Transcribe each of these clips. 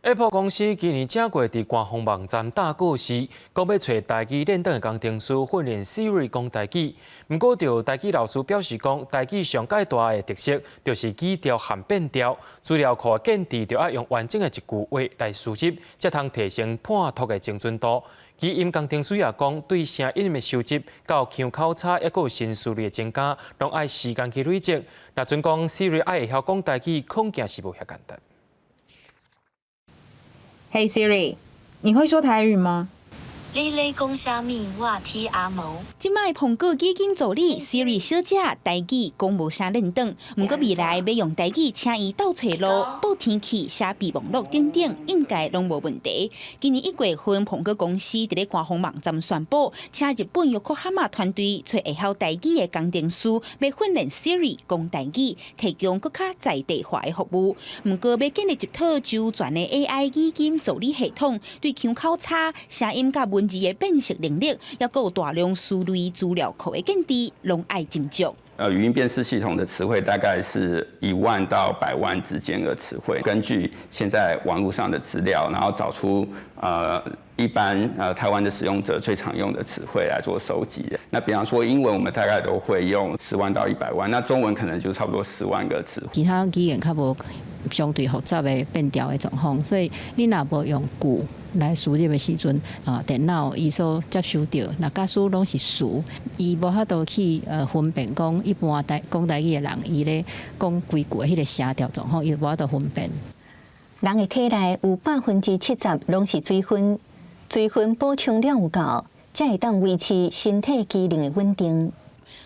Apple 公司今年正月伫官方网站大告示，讲要找台语练等的工程师训练 Siri 讲台语。不过，就台语老师表示讲，台语上介大的特色就是语调含变调，资料库建置就要用完整的一句话来输入，才通提升判读的精准度。基因工程师也讲，对声音的收集、到腔口差，抑个新思虑的增加，拢爱时间去累积。若准讲 Siri 爱会晓讲台语，恐惊是无遐简单。Hey Siri， 你会说台语吗？你咧讲啥物？我听阿毛。即摆苹果基金助理 Siri 小姐台语讲无啥认同，不过未来要用台语请伊到找路、报天气、写备网络等等，应该拢无问题。今年1月份，苹果公司伫咧官方网站宣布，请日本约克哈马团队找会晓台语的工程师，要训练 Siri 讲台语，提供更较在地化的服务。不过要建立一套周全的 AI 语音助理系统，对腔口差、声音甲文字的辨识能力，也有大量数类资料库的建制，拢爱斟酌。语音辨识系统的词汇大概是1万到100万之间的词汇，根据现在网络上的资料，然后找出一般台湾的使用者最常用的词汇来做收集。那比方说英文，我们大概都会用10万到100万，那中文可能就差不多10万个词汇。其他语言较无相对复杂的变调的状况，所以你若无用句来输入的时阵，电脑伊所接收到，那假使拢是词，伊无法度去分辨讲一般讲台语的人，伊咧讲规句迄个声调状况，伊无法度分辨。人的体内有70%拢是水分，水分补充量有够，才会当维持身体机能的稳定。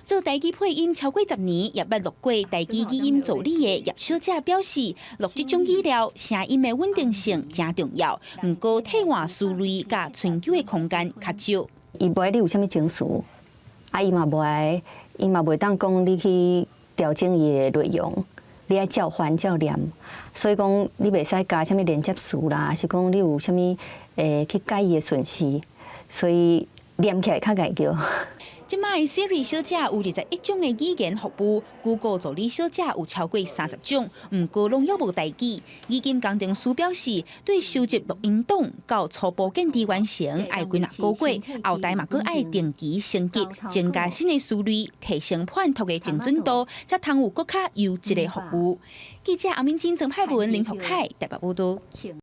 做台语配音超过10年，也捌录过台语语音助理的叶小姐表示，录这种语料，声音的稳定性真重要。不过替换思虑甲寻求的空间较少。伊无爱你有啥物情绪，伊嘛无爱，伊嘛袂当讲你去调整伊的内容，你爱照还照念。所以讲，你袂使加啥物连接词啦，是讲你有啥物去改伊的顺序，所以念起来较碍叫。即摆 Siri 小姐有21种的语言服务 ，Google 助理小姐有超过30种，不过拢要无台语。语音工程师表示，对收集录音档到初步建制完成，爱几哪个月，后台嘛阁爱定期升级，增加新的思虑，提升判读的精准度，才通有更较优质的服务。记者阿明金郑派文林福凯台北报道。